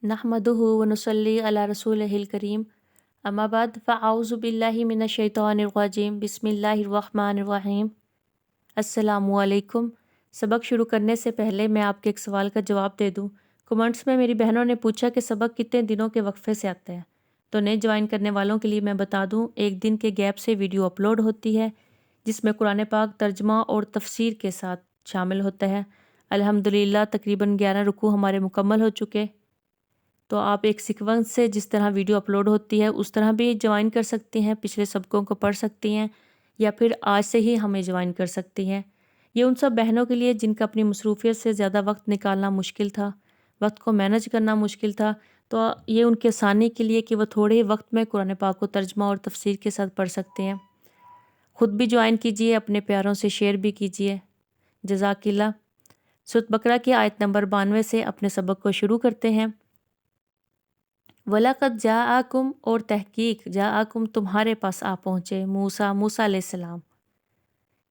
نحمده ونصلي على رسوله الكريم اما بعد فاعوذ باللہ من الشیطان الرجیم بسم اللہ الرحمن الرحیم۔ السلام علیکم۔ سبق شروع کرنے سے پہلے میں آپ کے ایک سوال کا جواب دے دوں۔ کمنٹس میں میری بہنوں نے پوچھا کہ سبق کتنے دنوں کے وقفے سے آتے ہیں، تو نئے جوائن کرنے والوں کے لیے میں بتا دوں 1 دن کے گیپ سے ویڈیو اپلوڈ ہوتی ہے جس میں قرآن پاک ترجمہ اور تفسیر کے ساتھ شامل ہوتا ہے۔ الحمدللہ تقریباً 11 رکوع ہمارے مکمل ہو چکے، تو آپ ایک سیکوینس سے جس طرح ویڈیو اپلوڈ ہوتی ہے اس طرح بھی جوائن کر سکتی ہیں، پچھلے سبقوں کو پڑھ سکتی ہیں، یا پھر آج سے ہی ہمیں جوائن کر سکتی ہیں۔ یہ ان سب بہنوں کے لیے جن کا اپنی مصروفیت سے زیادہ وقت نکالنا مشکل تھا، وقت کو مینج کرنا مشکل تھا، تو یہ ان کے آسانی کے لیے کہ وہ تھوڑے ہی وقت میں قرآن پاک کو ترجمہ اور تفسیر کے ساتھ پڑھ سکتے ہیں۔ خود بھی جوائن کیجئے، اپنے پیاروں سے شیئر بھی کیجئے۔ جزاک اللہ۔ سورۃ بقرہ کی آیت نمبر 92 سے اپنے سبق کو شروع کرتے ہیں۔ وَلَقَدْ جَاءَكُمْ، اور تحقیق جاءکم تمہارے پاس آ پہنچے، موسیٰ علیہ السلام۔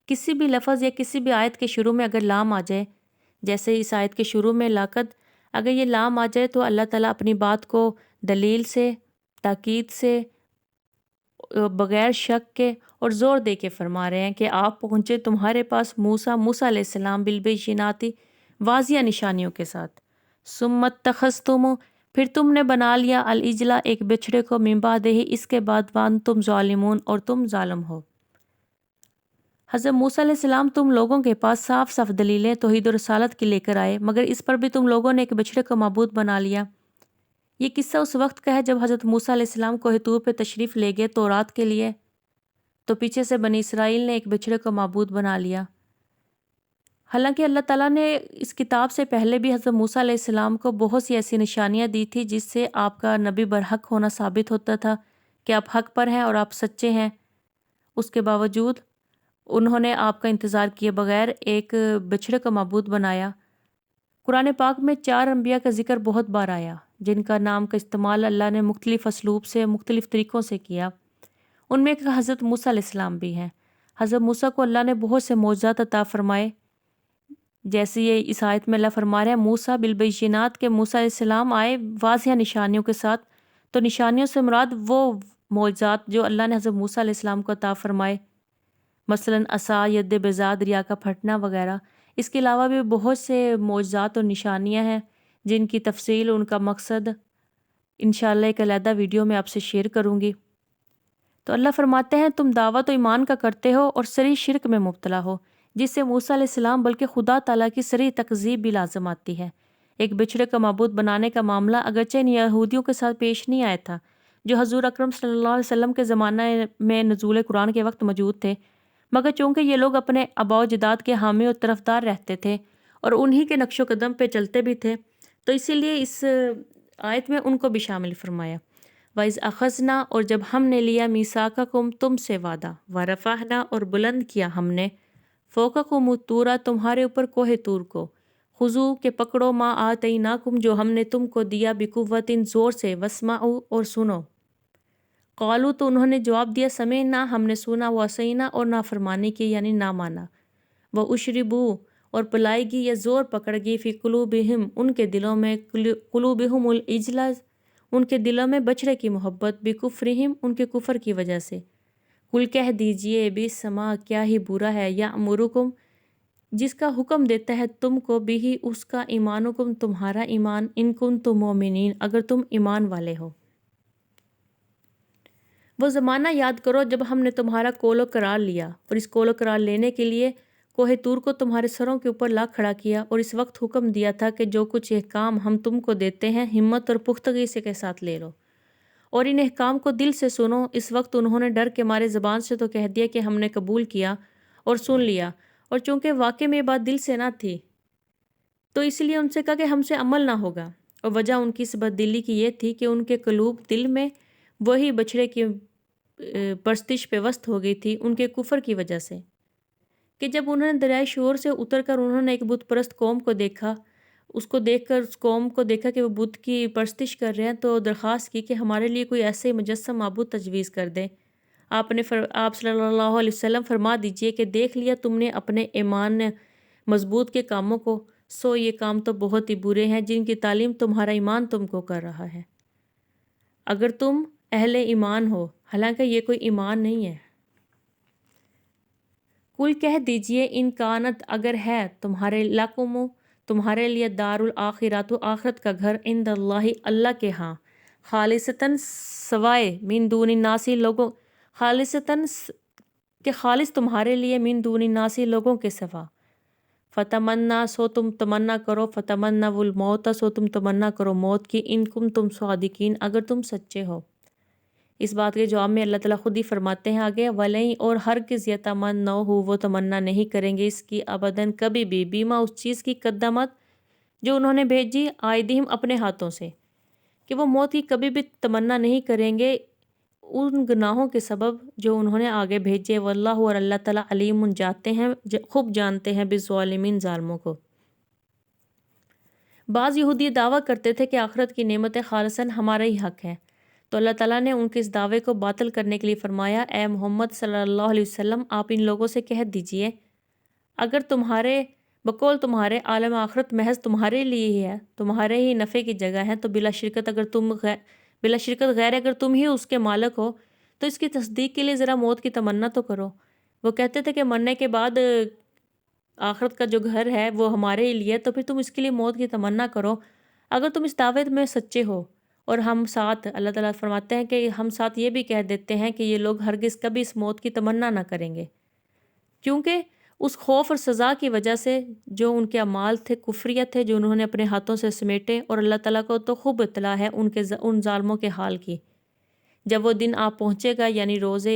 کسی بھی لفظ یا کسی بھی آیت کے شروع میں اگر لام آ جائے، جیسے اس آیت کے شروع میں لاقد، اگر یہ لام آ جائے تو اللہ تعالیٰ اپنی بات کو دلیل سے، تاکید سے، بغیر شک کے اور زور دے کے فرما رہے ہیں کہ آپ پہنچے تمہارے پاس موسیٰ علیہ السلام بالبینات، واضح نشانیوں کے ساتھ۔ ثم اتخذتم، پھر تم نے بنا لیا العجل، ایک بچھڑے کو، من بعدہ، اس کے بعد، وانتم ظالمون، اور تم ظالم ہو۔ حضرت موسیٰ علیہ السلام تم لوگوں کے پاس صاف صاف دلیلیں توحید و رسالت کی لے کر آئے، مگر اس پر بھی تم لوگوں نے ایک بچھڑے کو معبود بنا لیا۔ یہ قصہ اس وقت کا ہے جب حضرت موسیٰ علیہ السلام کوہ طور پہ تشریف لے گئے تورات کے لیے، تو پیچھے سے بنی اسرائیل نے ایک بچھڑے کو معبود بنا لیا۔ حالانکہ اللہ تعالیٰ نے اس کتاب سے پہلے بھی حضرت موسیٰ علیہ السلام کو بہت سی ایسی نشانیاں دی تھی جس سے آپ کا نبی برحق ہونا ثابت ہوتا تھا کہ آپ حق پر ہیں اور آپ سچے ہیں۔ اس کے باوجود انہوں نے آپ کا انتظار کیے بغیر ایک بچھڑے کا معبود بنایا۔ قرآن پاک میں 4 انبیاء کا ذکر بہت بار آیا جن کا نام کا استعمال اللہ نے مختلف اسلوب سے، مختلف طریقوں سے کیا۔ ان میں ایک حضرت موسیٰ علیہ السلام بھی ہیں۔ حضرت موسیٰ کو اللہ نے بہت سے معجزات عطا فرمائے، جیسے یہ اس آیت میں اللہ فرما رہے ہیں موسیٰ بالبینات، کے موسیٰ علیہ السلام آئے واضح نشانیوں کے ساتھ۔ تو نشانیوں سے مراد وہ معجزات جو اللہ نے حضرت موسیٰ علیہ السلام کو عطا فرمائے، مثلاً عصا، ید بیضا، دریا کا پھٹنا وغیرہ۔ اس کے علاوہ بھی بہت سے معجزات اور نشانیاں ہیں جن کی تفصیل، ان کا مقصد انشاءاللہ ایک علیحدہ ویڈیو میں آپ سے شیئر کروں گی۔ تو اللہ فرماتے ہیں تم دعوت و ایمان کا کرتے ہو اور صریح شرک میں مبتلا ہو، جس سے موسیٰ علیہ السلام بلکہ خدا تعالیٰ کی صریح تکذیب بھی لازم آتی ہے۔ ایک بچھڑے کا معبود بنانے کا معاملہ اگرچہ ان یہودیوں کے ساتھ پیش نہیں آیا تھا جو حضور اکرم صلی اللہ علیہ وسلم کے زمانہ میں نزول قرآن کے وقت موجود تھے، مگر چونکہ یہ لوگ اپنے آباء و اجداد کے حامی اور طرفدار رہتے تھے اور انہی کے نقش و قدم پہ چلتے بھی تھے، تو اسی لیے اس آیت میں ان کو بھی شامل فرمایا۔ وَإِذْ أَخَذْنَا، اور جب ہم نے لیا، مِيثَاقَكُمْ، تم سے وعدہ، وَرَفَعْنَا، اور بلند کیا ہم نے، فوقکم الطور، تمہارے اوپر کوہ طور کو، خذوا، کہ پکڑو، ما آتیناکم، جو ہم نے تم کو دیا، بقوۃ، زور سے، واسمعوا، اور سنو۔ قالوا، تو انہوں نے جواب دیا، سمعنا، ہم نے سنا، وعصینا، اور نافرمانی کی یعنی نہ مانا، واشربوا، اور پلائی گی یا زور پکڑ گئی، فی قلوبہم، ان کے دلوں میں، قلوبہم العجل، ان کے دلوں میں بچھڑے کی محبت، بکفرہم، ان کے کفر کی وجہ سے۔ قل، کہہ دیجئے، بئسما، کیا ہی برا ہے، یأمرکم، جس کا حکم دیتا ہے تم کو، بھی اس کا، ایمانکم، تمہارا ایمان، ان کنتم مؤمنین، اگر تم ایمان والے ہو۔ وہ زمانہ یاد کرو جب ہم نے تمہارا کول و قرار لیا، اور اس کول و قرار لینے کے لیے کوہ طور کو تمہارے سروں کے اوپر لا کھڑا کیا، اور اس وقت حکم دیا تھا کہ جو کچھ احکام ہم تم کو دیتے ہیں ہمت اور پختگی سے کے ساتھ لے لو، اور ان احکام کو دل سے سنو۔ اس وقت انہوں نے ڈر کے مارے زبان سے تو کہہ دیا کہ ہم نے قبول کیا اور سن لیا، اور چونکہ واقع میں یہ بات دل سے نہ تھی تو اس لیے ان سے کہا کہ ہم سے عمل نہ ہوگا، اور وجہ ان کی اس بددلی کی یہ تھی کہ ان کے قلوب، دل میں وہی بچھڑے کی پرستش پیوست ہو گئی تھی ان کے کفر کی وجہ سے، کہ جب انہوں نے دریائے شور سے اتر کر انہوں نے ایک بت پرست قوم کو دیکھا، اس کو دیکھ کر اس قوم کو دیکھا کہ وہ بت کی پرستش کر رہے ہیں، تو درخواست کی کہ ہمارے لیے کوئی ایسے مجسم معبود تجویز کر دیں۔ آپ صلی اللہ علیہ وسلم فرما دیجئے کہ دیکھ لیا تم نے اپنے ایمان مضبوط کے کاموں کو، سو یہ کام تو بہت ہی برے ہیں جن کی تعلیم تمہارا ایمان تم کو کر رہا ہے، اگر تم اہل ایمان ہو، حالانکہ یہ کوئی ایمان نہیں ہے۔ کل کہہ دیجئے ان کانت اگر ہے تمہارے لکم تمہارے لیے دار الاخرۃ آخرت کا گھر عند اللہ اللہ کے ہاں، خالصتاً سوائے من دون الناسی لوگوں، خالصتاً کہ خالص تمہارے لیے من دون الناسی لوگوں کے سوا، فتمنا سو تم تمنا کرو، فتمنا الموت سو تم تمنا کرو موت کی، ان کم تم صادقین اگر تم سچے ہو۔ اس بات کے جواب میں اللہ تعالیٰ خود ہی فرماتے ہیں آگے، وَلَئِن اور ہرگز یتمنوہ وہ تمنا نہیں کریں گے اس کی ابداً کبھی بھی، بیما اس چیز کی قدمت جو انہوں نے بھیجی آئیدہم اپنے ہاتھوں سے، کہ وہ موت کی کبھی بھی تمنا نہیں کریں گے ان گناہوں کے سبب جو انہوں نے آگے بھیجے، واللہ اور اللہ تعالیٰ علیم جانتے ہیں خوب جانتے ہیں بالظالمین ظالموں کو۔ بعض یہودی دعویٰ کرتے تھے کہ آخرت کی نعمتیں خالصاً ہمارا ہی حق ہے، تو اللہ تعالیٰ نے ان کے اس دعوے کو باطل کرنے کے لیے فرمایا، اے محمد صلی اللہ علیہ وسلم آپ ان لوگوں سے کہہ دیجئے اگر تمہارے بقول تمہارے عالم آخرت محض تمہارے لیے ہی ہے، تمہارے ہی نفع کی جگہ ہے، تو بلا شرکت غیر اگر تم ہی اس کے مالک ہو تو اس کی تصدیق کے لیے ذرا موت کی تمنا تو کرو۔ وہ کہتے تھے کہ مرنے کے بعد آخرت کا جو گھر ہے وہ ہمارے ہی لیے، تو پھر تم اس کے لیے موت کی تمنا کرو اگر تم اس دعوے میں سچے ہو۔ اور ہم ساتھ اللہ تعالیٰ فرماتے ہیں کہ ہم ساتھ یہ بھی کہہ دیتے ہیں کہ یہ لوگ ہرگز کبھی اس موت کی تمنا نہ کریں گے، کیونکہ اس خوف اور سزا کی وجہ سے جو ان کے اعمال تھے کفریہ تھے جو انہوں نے اپنے ہاتھوں سے سمیٹے، اور اللہ تعالیٰ کو تو خوب اطلاع ہے ان ظالموں کے حال کی۔ جب وہ دن آپ پہنچے گا یعنی روز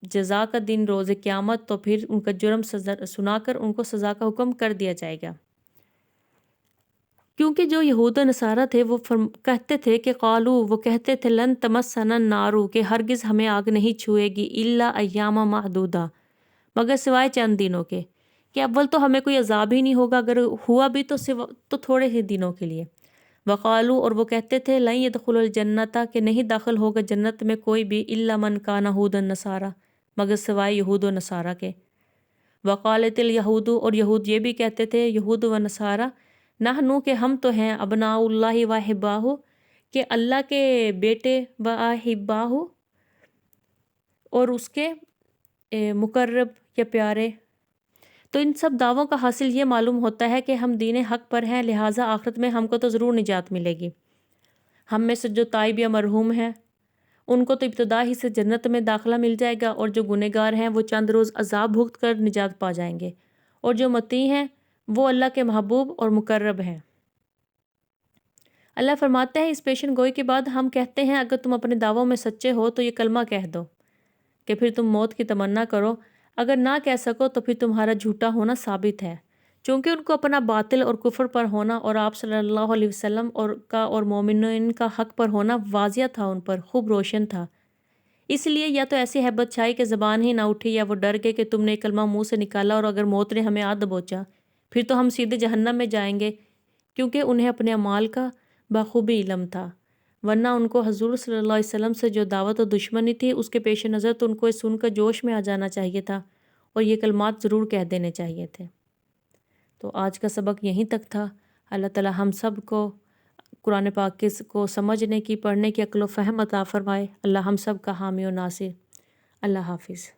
جزا کا دن، روز قیامت، تو پھر ان کا جرم سنا کر ان کو سزا کا حکم کر دیا جائے گا، کیونکہ جو یہود و نصارہ تھے وہ کہتے تھے کہ قالو وہ کہتے تھے لن تمسنا النار کہ ہرگز ہمیں آگ نہیں چھوئے گی، الا ایام معدودہ مگر سوائے چند دنوں کے، کہ اول تو ہمیں کوئی عذاب ہی نہیں ہوگا، اگر ہوا بھی تو تھوڑے ہی دنوں کے لیے۔ وقالو اور وہ کہتے تھے لن يدخل الجنت کہ نہیں داخل ہوگا جنت میں کوئی بھی الا من کان ہودا نصارا مگر سوائے یہود و نصارہ کے۔ وقالت الیہود اور یہود یہ بھی کہتے تھے یہود و نصارہ نحنو کہ ہم تو ہیں ابناء اللہ و احباہ کہ اللہ کے بیٹے و احباہ اور اس کے مقرب یا پیارے۔ تو ان سب دعووں کا حاصل یہ معلوم ہوتا ہے کہ ہم دین حق پر ہیں، لہٰذا آخرت میں ہم کو تو ضرور نجات ملے گی۔ ہم میں سے جو تائب یا مرحوم ہیں ان کو تو ابتدا ہی سے جنت میں داخلہ مل جائے گا، اور جو گنہگار ہیں وہ چند روز عذاب بھگت کر نجات پا جائیں گے، اور جو مطیع ہیں وہ اللہ کے محبوب اور مقرب ہیں۔ اللہ فرماتے ہیں اس پیشن گوئی کے بعد ہم کہتے ہیں اگر تم اپنے دعووں میں سچے ہو تو یہ کلمہ کہہ دو کہ پھر تم موت کی تمنا کرو، اگر نہ کہہ سکو تو پھر تمہارا جھوٹا ہونا ثابت ہے، چونکہ ان کو اپنا باطل اور کفر پر ہونا اور آپ صلی اللہ علیہ وسلم اور مومنین کا حق پر ہونا واضح تھا، ان پر خوب روشن تھا۔ اس لیے یا تو ایسی ہیبت چھائی کہ زبان ہی نہ اٹھی، یا وہ ڈر گئے کہ تم نے کلمہ منہ سے نکالا اور اگر موت نے ہمیں آ دبوچا پھر تو ہم سیدھے جہنم میں جائیں گے، کیونکہ انہیں اپنے اعمال کا بخوبی علم تھا، ورنہ ان کو حضور صلی اللہ علیہ وسلم سے جو دعوت و دشمنی تھی اس کے پیش نظر تو ان کو اس سن کر جوش میں آ جانا چاہیے تھا اور یہ کلمات ضرور کہہ دینے چاہیے تھے۔ تو آج کا سبق یہیں تک تھا۔ اللہ تعالی ہم سب کو قرآن پاک کو سمجھنے کی، پڑھنے کی عقل و فہم عطا فرمائے۔ اللہ ہم سب کا حامی و ناصر۔ اللہ حافظ۔